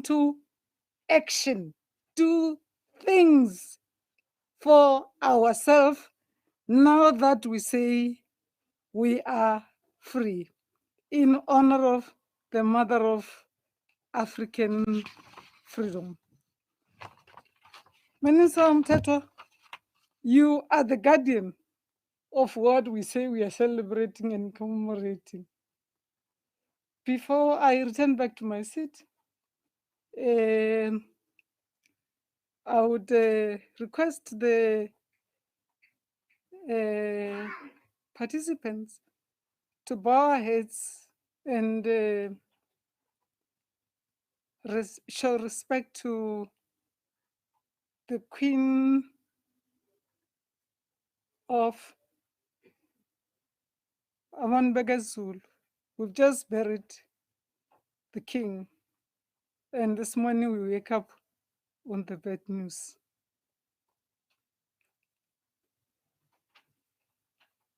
into action, do things for ourselves now that we say we are free, in honor of the mother of African freedom. Minister Mteto, you are the guardian of what we say we are celebrating and commemorating. Before I return back to my seat, I would request the participants to bow our heads and show respect to the Queen of Amanbega Zulu. We've just buried the king, and this morning we wake up on the bad news.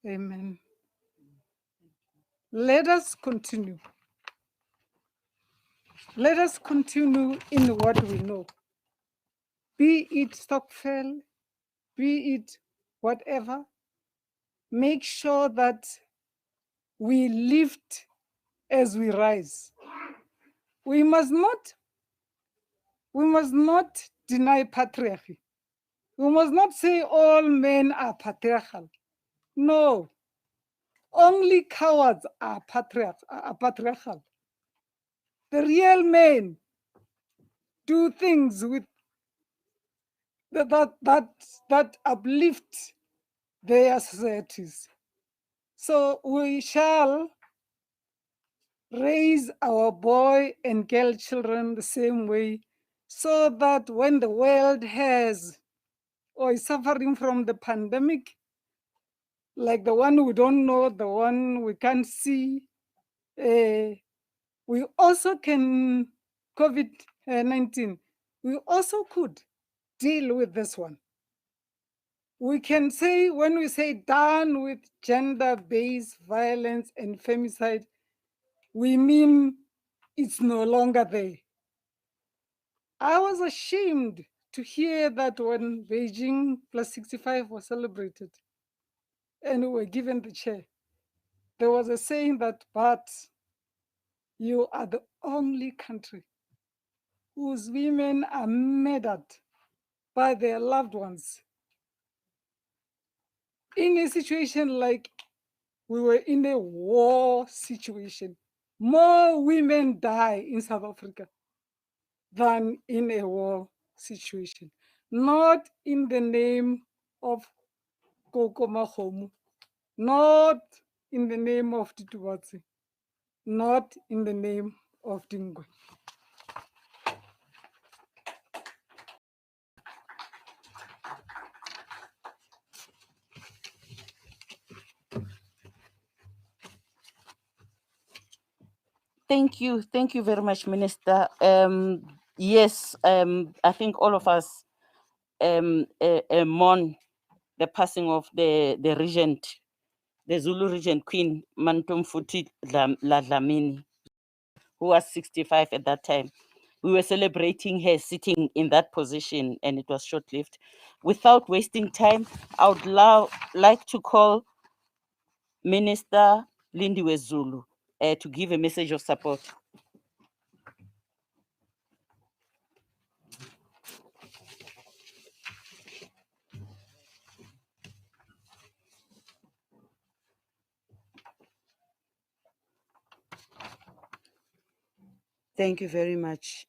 Amen. Let us continue. Let us continue in what we know. Be it Stockfell, be it whatever, make sure that we lift as we rise. We must not deny patriarchy. We must not say all men are patriarchal. No, only cowards are patriarchal. The real men do things with that uplift their societies. So we shall raise our boy and girl children the same way, so that when the world has or is suffering from the pandemic, like the one we don't know, the one we can't see, we also can, COVID-19, we also could deal with this one. We can say, when we say done with gender-based violence and femicide, we mean it's no longer there. I was ashamed to hear that when Beijing plus 65 was celebrated and we were given the chair, there was a saying that, but you are the only country whose women are murdered by their loved ones. In a situation like we were in a war situation, more women die in South Africa than in a war situation. Not in the name of Koko Mahomu, not in the name of Titubatsi, not in the name of Dingwe. Thank you very much, Minister. Yes, I think all of us mourn the passing of the regent, the Zulu regent Queen Mantomfuthi Dlamini, who was 65 at that time. We were celebrating her sitting in that position, and it was short-lived. Without wasting time, I would like to call Minister Lindiwe Zulu to give a message of support. Thank you very much.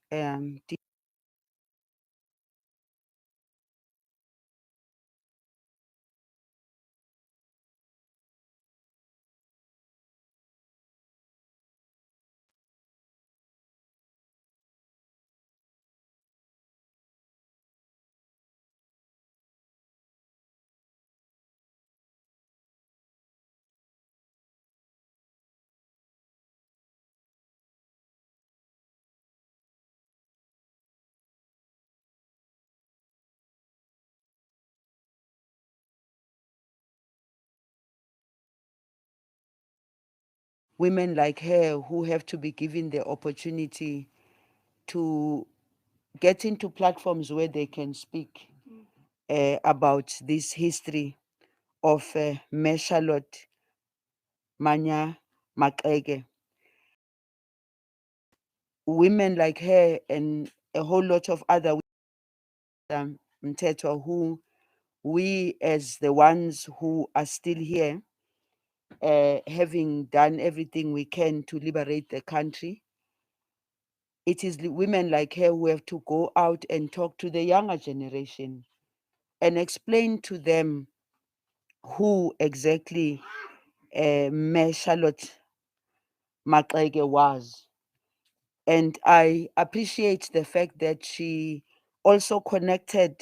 Women like her who have to be given the opportunity to get into platforms where they can speak about this history of Charlotte Mannya Maxeke. Women like her and a whole lot of other Mtetwa, who we as the ones who are still here, having done everything we can to liberate the country, it is women like her who have to go out and talk to the younger generation and explain to them who exactly Charlotte Maxeke was. And I appreciate the fact that she also connected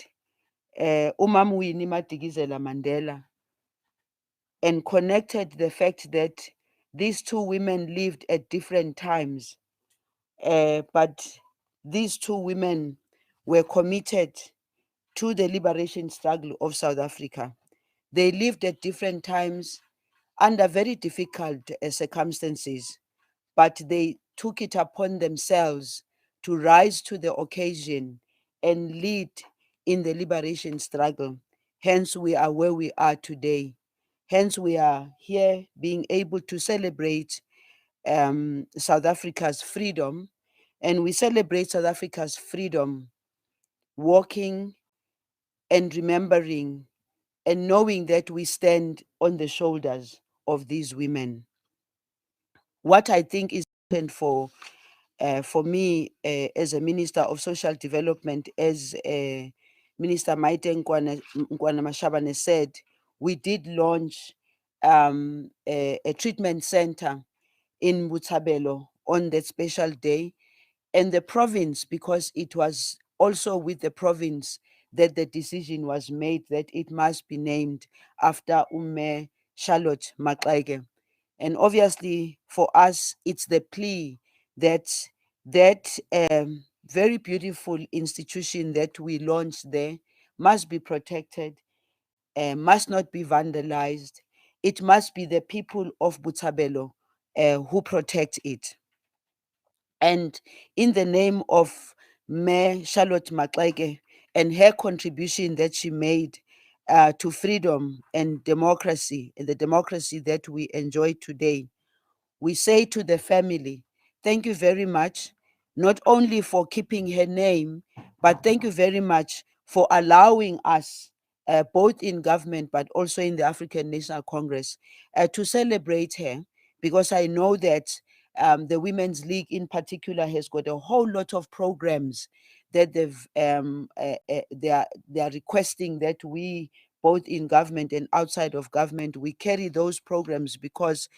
Umam Winnie Madikizela Mandela, and connected the fact that these two women lived at different times, but these two women were committed to the liberation struggle of South Africa. They lived at different times under very difficult circumstances, but they took it upon themselves to rise to the occasion and lead in the liberation struggle. Hence, we are where we are today. Hence, we are here being able to celebrate South Africa's freedom. And we celebrate South Africa's freedom walking and remembering and knowing that we stand on the shoulders of these women. What I think is important for me as a Minister of Social Development, as Minister Maite Nkwana Mashabane said, we did launch a treatment center in Butabelo on that special day, and the province, because it was also with the province that the decision was made that it must be named after Charlotte Maxeke. And obviously, for us, it's the plea that that very beautiful institution that we launched there must be protected, must not be vandalized. It must be the people of Butabelo who protect it. And in the name of Mayor Charlotte Maxeke and her contribution that she made to freedom and democracy, and the democracy that we enjoy today, we say to the family, thank you very much, not only for keeping her name, but thank you very much for allowing us, both in government but also in the African National Congress, to celebrate her, because I know that the Women's League in particular has got a whole lot of programs that they are requesting that we, both in government and outside of government, we carry those programs, because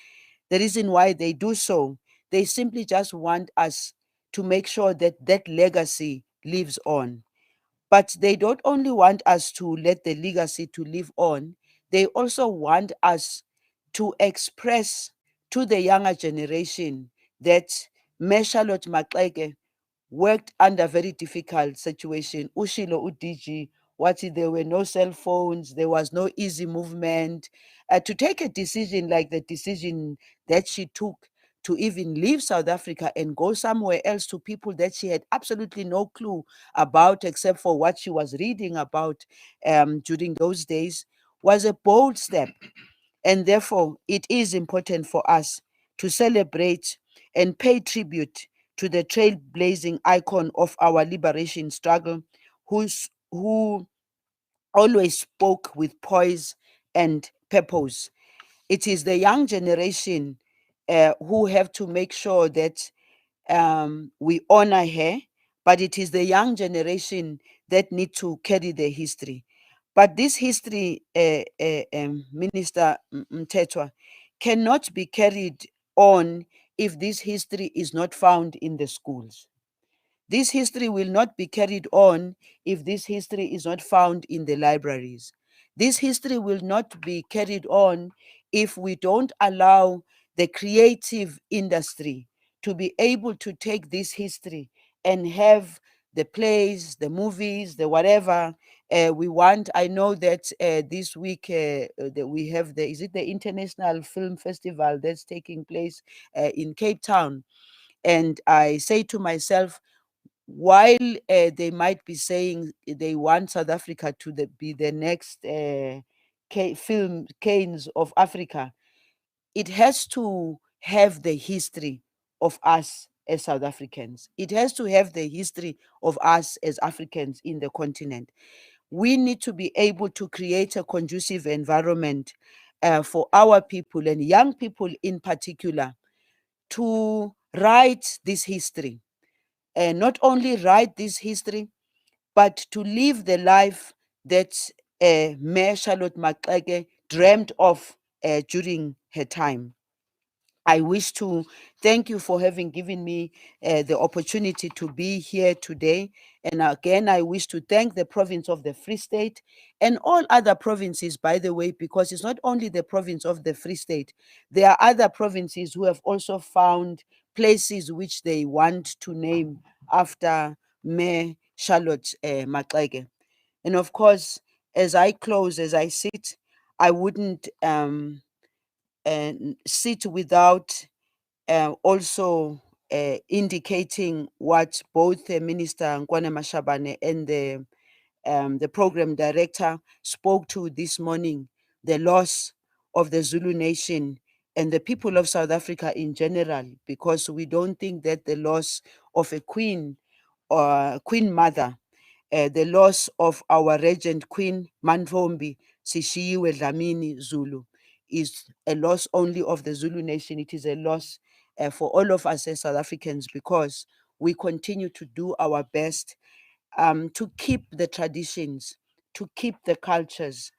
the reason why they do so, they simply just want us to make sure that that legacy lives on. But they don't only want us to let the legacy to live on, they also want us to express to the younger generation that Charlotte Maxeke worked under very difficult situation. Ushilo udg, what there were no cell phones, there was no easy movement. To take a decision like the decision that she took to even leave South Africa and go somewhere else to people that she had absolutely no clue about, except for what she was reading about during those days, was a bold step. And therefore, it is important for us to celebrate and pay tribute to the trailblazing icon of our liberation struggle, who always spoke with poise and purpose. It is the young generation who have to make sure that we honor her, but it is the young generation that need to carry the history. But this history, Minister Mtetwa, cannot be carried on if this history is not found in the schools. This history will not be carried on if this history is not found in the libraries. This history will not be carried on if we don't allow the creative industry to be able to take this history and have the plays, the movies, the whatever we want. I know that this week that we have is it the International Film Festival that's taking place in Cape Town? And I say to myself, while they might be saying they want South Africa to be the next film Canes of Africa, it has to have the history of us as South Africans. It has to have the history of us as Africans in the continent. We need to be able to create a conducive environment for our people and young people in particular to write this history. And not only write this history, but to live the life that Mayor Charlotte Maxeke dreamt of during her time. I wish to thank you for having given me the opportunity to be here today. And again, I wish to thank the province of the Free State and all other provinces, by the way, because it's not only the province of the Free State. There are other provinces who have also found places which they want to name after Mayor Charlotte Maxeke. And of course, as I close, as I sit, I wouldn't sit without also indicating what both the Minister Nkwane Mashabane and the program director spoke to this morning, the loss of the Zulu nation and the people of South Africa in general, because we don't think that the loss of a queen or queen mother, the loss of our regent queen Manvombi Sishiwe Dlamini Zulu, is a loss only of the Zulu nation. It is a loss for all of us as South Africans, because we continue to do our best to keep the traditions, to keep the cultures,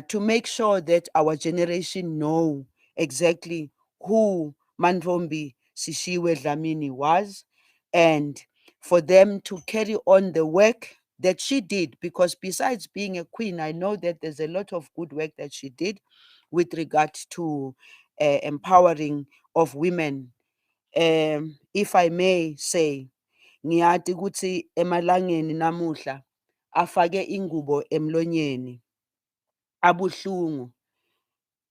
to make sure that our generation know exactly who Manvombi Sishiwe Dlamini was, and for them to carry on the work that she did, because besides being a queen, I know that there's a lot of good work that she did with regard to empowering of women. If I may say, ngiyati ukuthi emalangeni namuhla afake ingubo emlonyeni abuhlungu,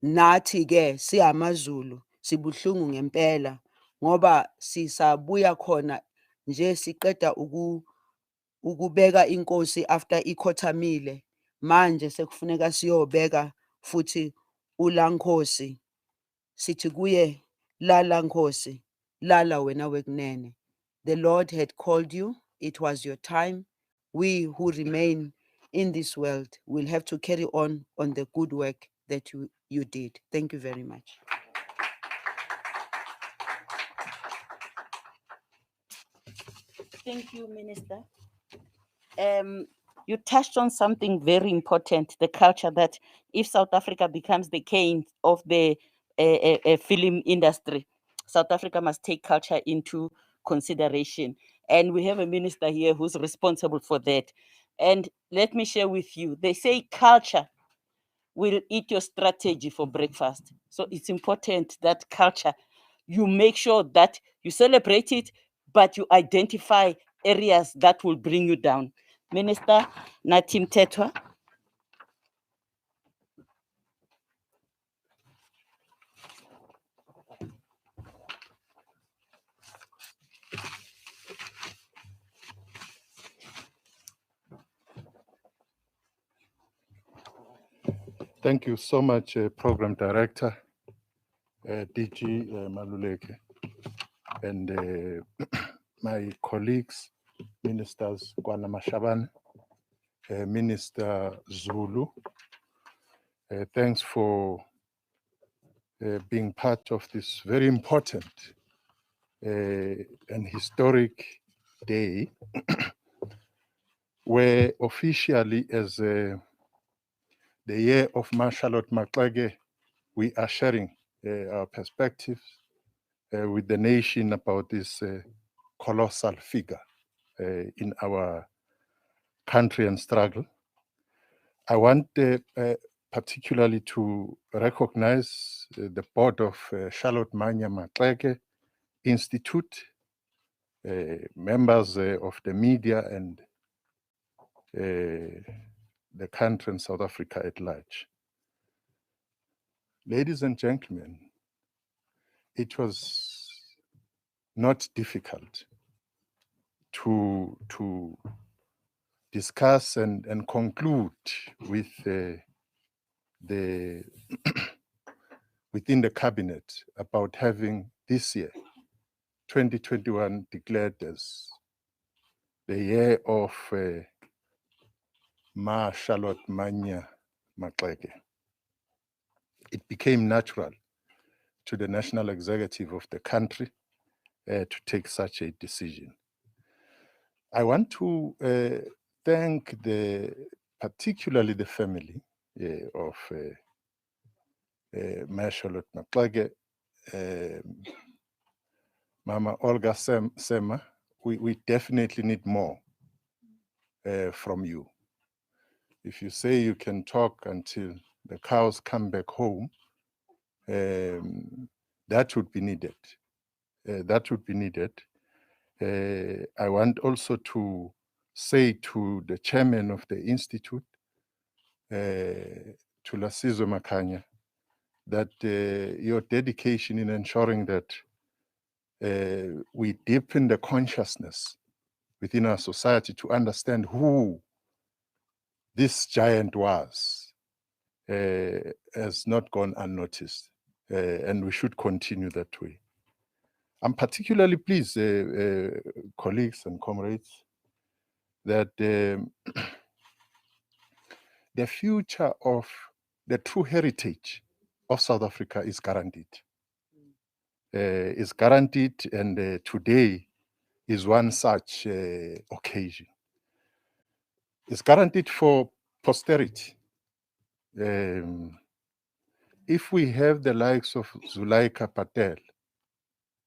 nathi ke siyamaZulu sibuhlungu ngempela, ngoba sisabuya khona nje siqeda ukubeka inkosi after ikhothamile, manje sekufuneka siyobeka futhi uLaNkosi. Sithi kuye, lala Nkosi, lala wena wekunene. The Lord had called you, it was your time. We who remain in this world will have to carry on the good work that you did. Thank you very much. Thank you, Minister. You touched on something very important, the culture, that if South Africa becomes the cane of the film industry, South Africa must take culture into consideration. And we have a minister here who's responsible for that. And let me share with you, they say culture will eat your strategy for breakfast. So it's important that culture, you make sure that you celebrate it, but you identify areas that will bring you down. Minister Natim Tetwa. Thank you so much, Program Director, DG Maluleke, and my colleagues, Ministers Nkwane Mashabane, Minister Zulu. Thanks for being part of this very important and historic day, where officially, as the year of Charlotte Maxeke, we are sharing our perspectives with the nation about this colossal figure in our country and struggle. I want particularly to recognize the board of Charlotte Mannya Maxeke Institute, members of the media, and the country and South Africa at large. Ladies and gentlemen, it was not difficult to discuss and conclude with the within the cabinet about having this year, 2021, declared as the year of Ma Charlotte Mannya Maxeke. It became natural to the national executive of the country to take such a decision. I want to thank particularly the family of Ma Charlotte Maxeke, Mama Olga Sema. We definitely need more from you. If you say you can talk until the cows come back home, that would be needed. That would be needed. I want also to say to the chairman of the institute, to Lasizo Makanya, that your dedication in ensuring that we deepen the consciousness within our society to understand who this giant was has not gone unnoticed, and we should continue that way. I'm particularly pleased, colleagues and comrades, that the future of the true heritage of South Africa is guaranteed. And today is one such occasion. It's guaranteed for posterity. If we have the likes of Zulaika Patel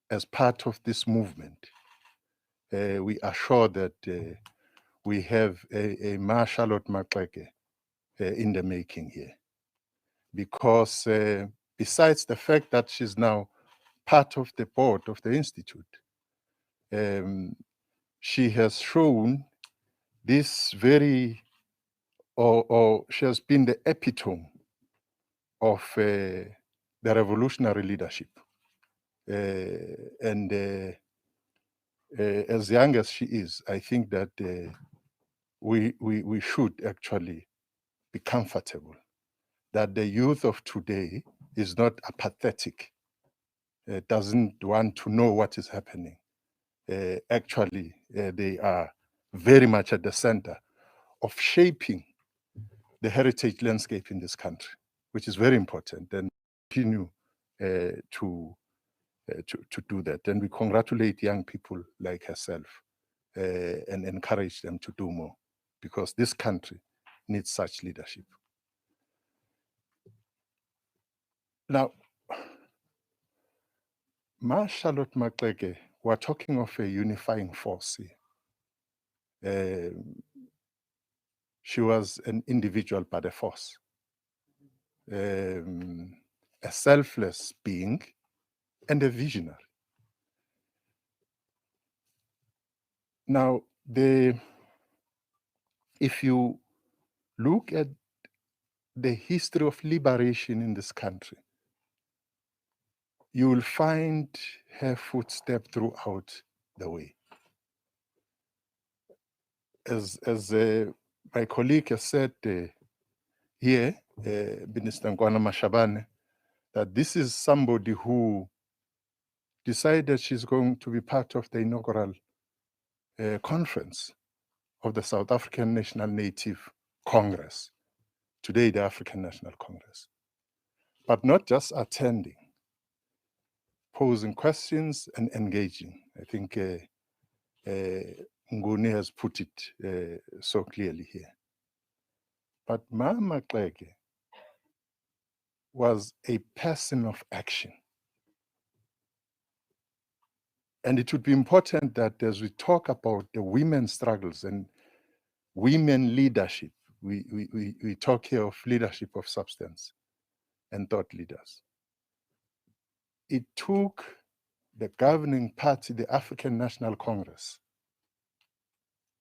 as part of this movement, we are sure that we have a Ma Charlotte Maxeke in the making here. Because besides the fact that she's now part of the board of the Institute, she has shown this very, or she has been the epitome of the revolutionary leadership. And as young as she is, I think that we should actually be comfortable that the youth of today is not apathetic, doesn't want to know what is happening. Actually, they are very much at the center of shaping the heritage landscape in this country, which is very important, and continue to do that. And we congratulate young people like herself and encourage them to do more, because this country needs such leadership. Now, Ma Charlotte Maxeke, we're talking of a unifying force here. She was an individual but a force, a selfless being and a visionary. Now, if you look at the history of liberation in this country, you will find her footstep throughout the way. As my colleague has said here, Minister Nkwana Mashabane, that this is somebody who decided she's going to be part of the inaugural conference of the South African National Native Congress, today the African National Congress, but not just attending, posing questions and engaging. I think Nguni has put it so clearly here. But Ma Maxeke was a person of action. And it would be important that as we talk about the women's struggles and women leadership, we talk here of leadership of substance and thought leaders. It took the governing party, the African National Congress,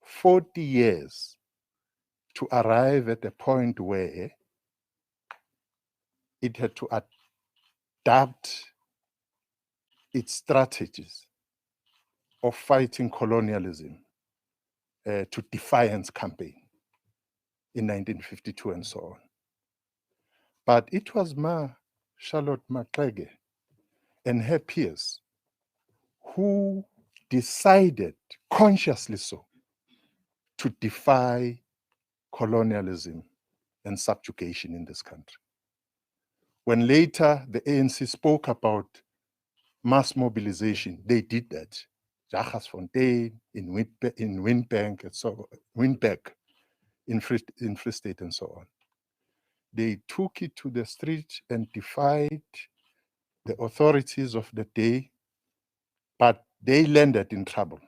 40 years to arrive at a point where it had to adapt its strategies of fighting colonialism to defiance campaign in 1952 and so on. But it was Charlotte Maxeke and her peers who decided, consciously so, to defy colonialism and subjugation in this country. When later the ANC spoke about mass mobilization, they did that. Jagersfontein, in Windbank, and so Windbeck, in Free State, and so on. They took it to the street and defied the authorities of the day, but they landed in trouble.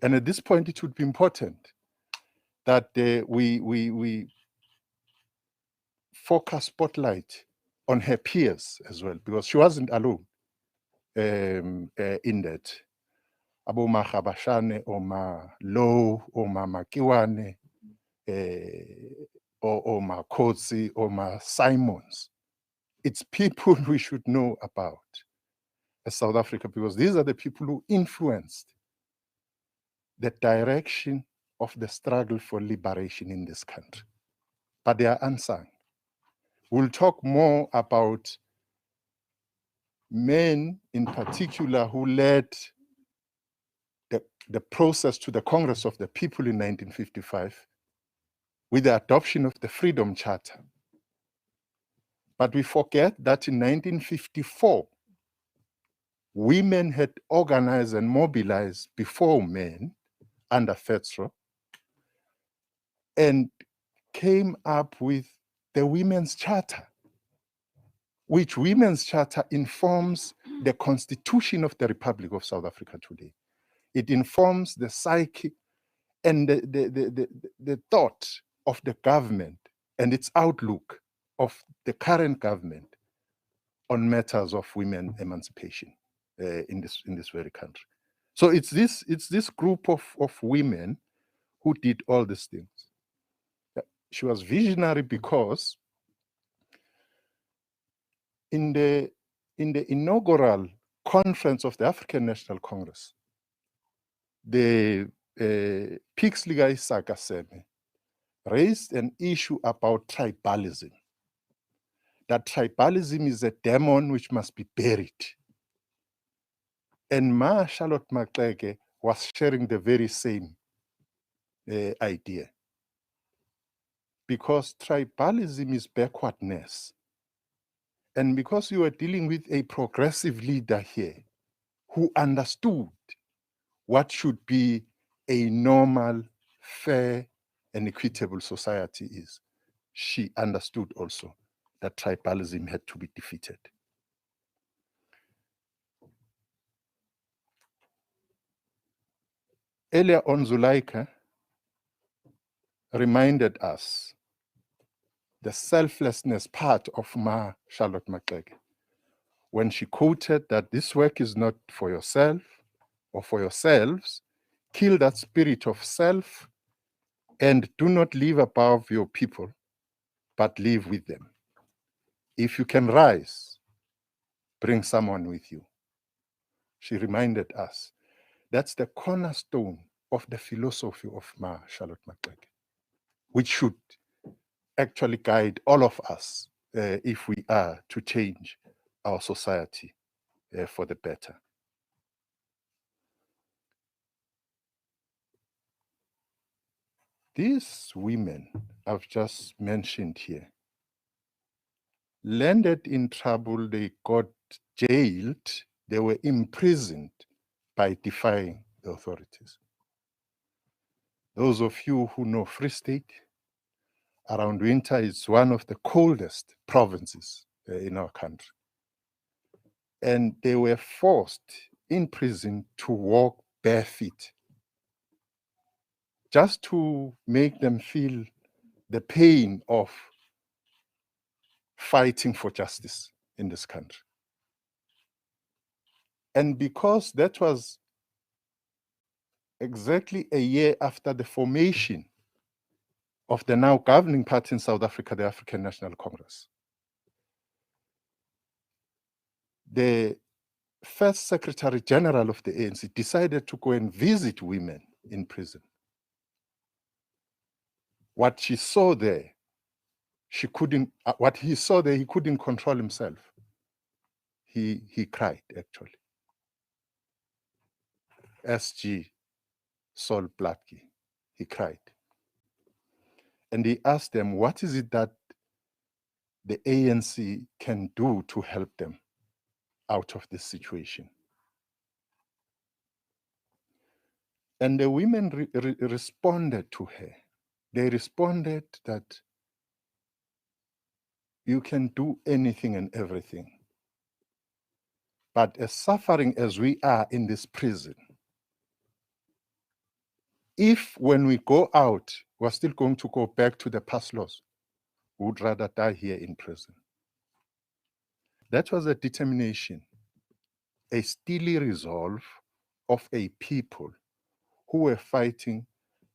And at this point, it would be important that we focus spotlight on her peers as well, because she wasn't alone in that. Abo Magabashane, or Low, or Makiwane, or Kotsi, or Simons. It's people we should know about as South Africa, because these are the people who influenced the direction of the struggle for liberation in this country. But they are unsung. We'll talk more about men in particular who led the process to the Congress of the People in 1955 with the adoption of the Freedom Charter. But we forget that in 1954, women had organized and mobilized before men under FEDSRO and came up with the Women's Charter, which Women's Charter informs the Constitution of the Republic of South Africa today. It informs the psyche and the thought of the government and its outlook of the current government on matters of women emancipation in this very country. So it's this group of women who did all these things. She was visionary because in the inaugural conference of the African National Congress, the Pixley Isaka Seme raised an issue about tribalism. That tribalism is a demon which must be buried. And Charlotte Maxeke was sharing the very same idea. Because tribalism is backwardness. And because you were dealing with a progressive leader here who understood what should be a normal, fair, and equitable society is, she understood also that tribalism had to be defeated. Earlier on, Zuleika reminded us the selflessness part of Charlotte Maxeke when she quoted that this work is not for yourself or for yourselves. Kill that spirit of self and do not live above your people, but live with them. If you can rise, bring someone with you. She reminded us that's the cornerstone of the philosophy of Charlotte Maxeke, which should actually guide all of us if we are to change our society for the better. These women I've just mentioned here landed in trouble, they got jailed, they were imprisoned by defying the authorities. Those of you who know Free State, around winter is one of the coldest provinces in our country. And they were forced in prison to walk bare feet, just to make them feel the pain of fighting for justice in this country. And because that was exactly a year after the formation of the now governing party in South Africa, the African National Congress, the first Secretary General of the ANC decided to go and visit women in prison what she saw there, she couldn't, what he saw there, he couldn't control himself. He cried, actually. SG Sol Plaatje, he cried. And he asked them, what is it that the ANC can do to help them out of this situation? And the women responded to her. They responded that you can do anything and everything. But as suffering as we are in this prison, if when we go out, we're still going to go back to the past laws, we would rather die here in prison. That was a determination, a steely resolve of a people who were fighting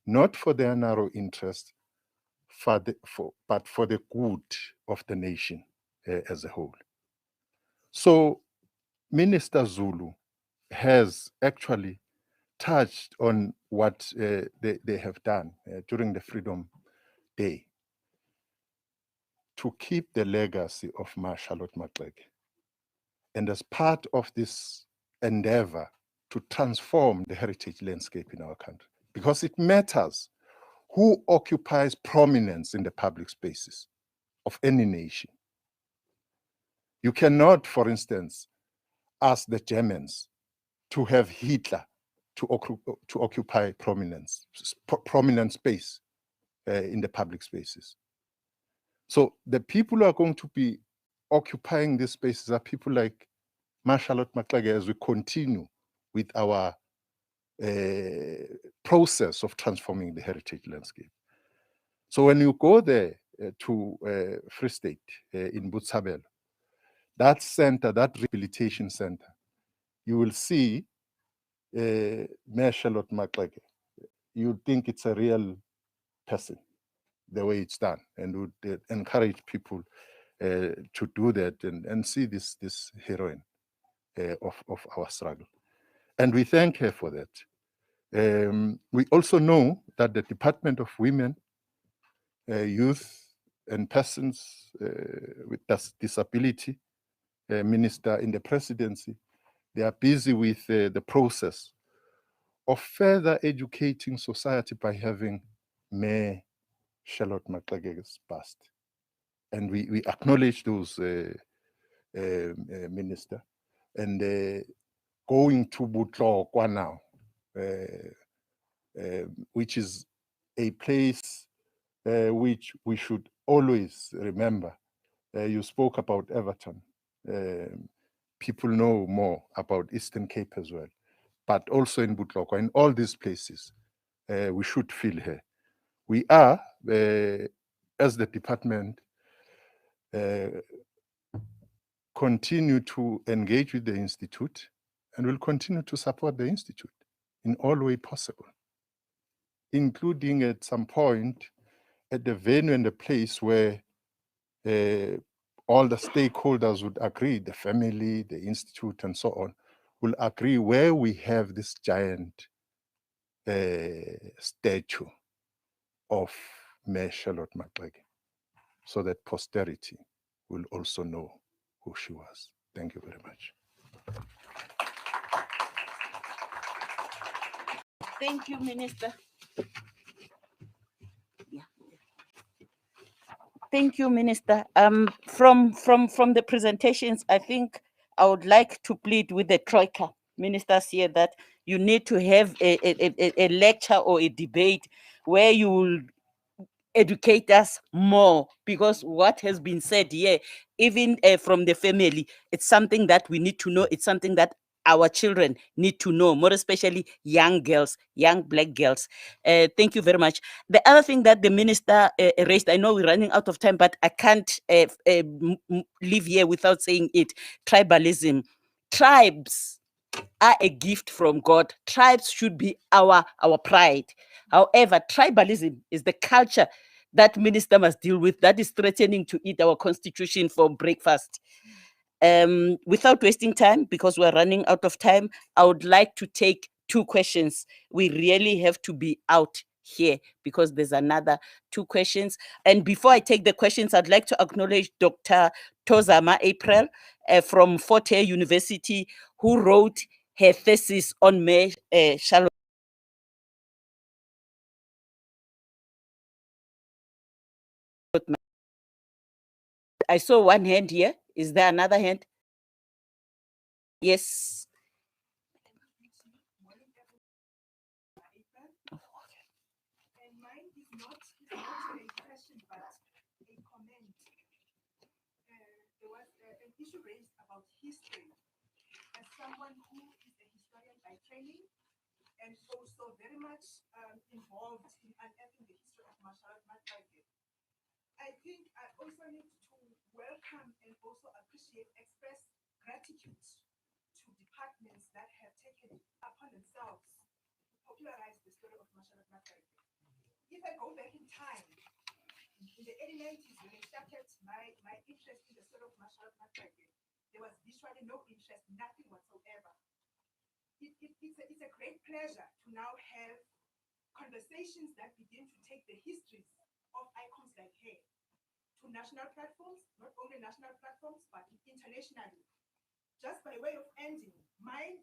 not for their narrow interest, but for the good of the nation as a whole. So Minister Zulu has actually touched on what they have done during the Freedom Day to keep the legacy of Charlotte Maxeke. And as part of this endeavor to transform the heritage landscape in our country, because it matters who occupies prominence in the public spaces of any nation. You cannot, for instance, ask the Germans to have Hitler to occupy prominent space in the public spaces. So the people who are going to be occupying these spaces are people like Charlotte Maxeke as we continue with our process of transforming the heritage landscape. So when you go there to Free State in Botshabelo, that center, that rehabilitation center, you will see Charlotte Maxeke. You think it's a real person, the way it's done, and would encourage people to do that and see this heroine of our struggle. And we thank her for that. We also know that the Department of Women, Youth and Persons with Disability Minister in the presidency, they are busy with the process of further educating society by having Mayor Charlotte Maxeke's bust. And we acknowledge those, Minister, and going to Butlokwa now, which is a place which we should always remember. You spoke about Everton. People know more about Eastern Cape as well, but also in Butlokwa, in all these places, we should feel here. We are, as the department, continue to engage with the Institute and will continue to support the Institute in all way possible, including at some point at the venue and the place where all the stakeholders would agree, the family, the Institute, and so on, will agree where we have this giant statue of Mayor Charlotte Maxeke, so that posterity will also know who she was. Thank you very much. Thank you, Minister. Yeah. Thank you, Minister. From the presentations, I think I would like to plead with the Troika ministers here that you need to have a lecture or a debate where you will educate us more, because what has been said here, even from the family, it's something that we need to know. It's something that our children need to know, more especially young girls, young Black girls. Thank you very much. The other thing that the minister raised, I know we're running out of time, but I can't leave here without saying it. Tribalism. Tribes are a gift from God. Tribes should be our pride. However, tribalism is the culture that minister must deal with, that is threatening to eat our constitution for breakfast. Without wasting time, because we're running out of time, I would like to take two questions. We really have to be out here, because there's another 2 questions. And before I take the questions, I'd like to acknowledge Dr. Tozama April from Fort Hare University, who wrote her thesis on Charlotte. I saw one hand here. Is there another hand? Yes. And mine is not a question, but a comment. There was an issue raised about history. As someone who is a historian by training and also very much involved in unearthing the history of Charlotte Mannya Maxeke, I think I also need to welcome and also appreciate, express gratitude to departments that have taken it upon themselves to popularize the story of Charlotte Mannya Maxeke. If I go back in time, in the early 90s, when I started my interest in the story of Charlotte Mannya Maxeke, there was virtually no interest, nothing whatsoever. It's a great pleasure to now have conversations that begin to take the histories of icons like her to national platforms, not only national platforms, but internationally. Just by way of ending, mine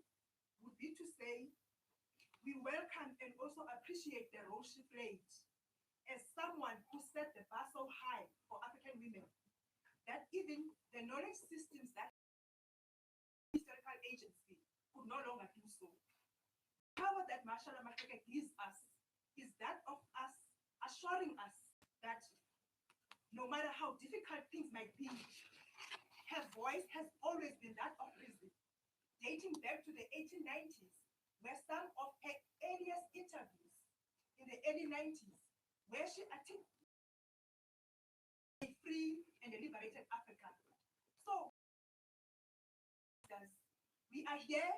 would be to say, we welcome and also appreciate the role she played as someone who set the bar so high for African women that even the knowledge systems that historical agency could no longer do so. The power that Charlotte Maxeke gives us is that of us assuring us that no matter how difficult things might be, her voice has always been that of reason, dating back to the 1890s, where some of her earliest interviews in the early 90s, where she articulated a free and a liberated Africa. So, we are here,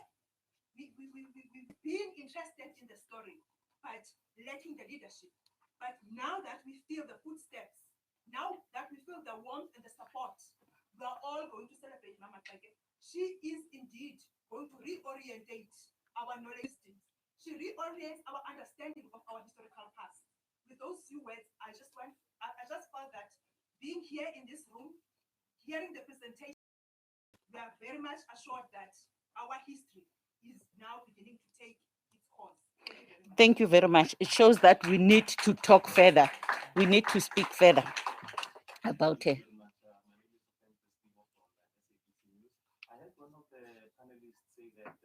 we've been interested in the story, but lacking the leadership. But now that we feel the footsteps, now that we feel the warmth and the support, we are all going to celebrate Mama Maxeke. She is indeed going to reorientate our knowledge. She reorients our understanding of our historical past. With those few words, I just felt that being here in this room, hearing the presentation, we are very much assured that our history is now beginning to take its course. Thank you very much. It shows that we need to talk further. We need to speak further about her. I heard one of the panelists say that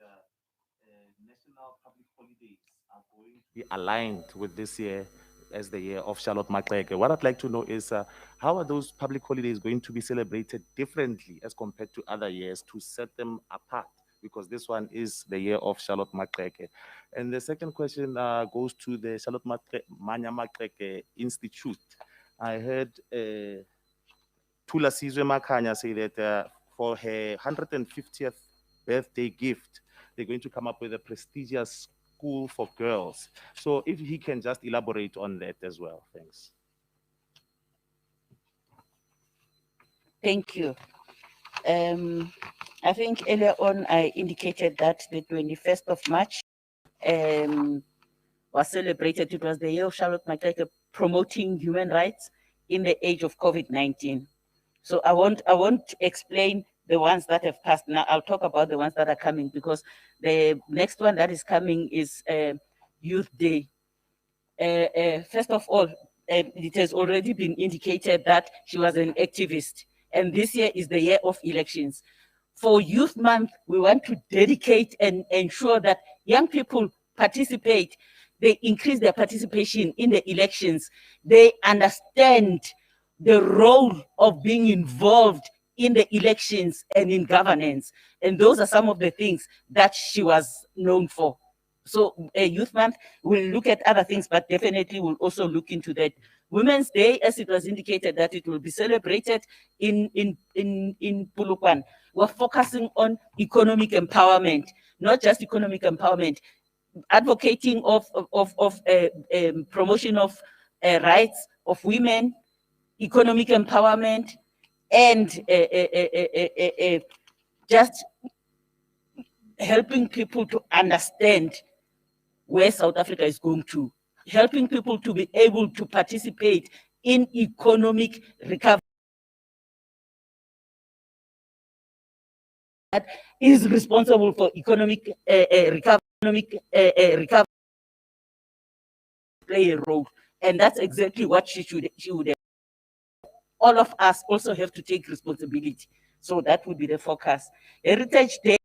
national public holidays are going to be aligned with this year as the year of Charlotte Maxeke. What I'd like to know is how are those public holidays going to be celebrated differently as compared to other years to set them apart? Because this one is the year of Charlotte Maxeke. And the second question goes to the Charlotte Mannya Maxeke Institute. I heard Tula Sizwe Makanya say that for her 150th birthday gift, they're going to come up with a prestigious school for girls. So if he can just elaborate on that as well. Thanks. Thank you. I think earlier on I indicated that the 21st of March was celebrated. It was the year of Charlotte Maxeke promoting human rights in the age of COVID-19. So I won't explain the ones that have passed. Now I'll talk about the ones that are coming, because the next one that is coming is Youth Day. First of all, it has already been indicated that she was an activist, and this year is the year of elections. For Youth Month, we want to dedicate and ensure that young people participate. They increase their participation in the elections. They understand the role of being involved in the elections and in governance. And those are some of the things that she was known for. So Youth Month will look at other things, but definitely will also look into that. Women's Day, as it was indicated, that it will be celebrated in Polokwane. We're focusing on economic empowerment, not just economic empowerment, advocating of promotion of rights of women, economic empowerment, and just helping people to understand where South Africa is going to, helping people to be able to participate in economic recovery that is responsible for economic recovery play a role, and that's exactly what she would have. All of us also have to take responsibility. So that would be the focus. Heritage Day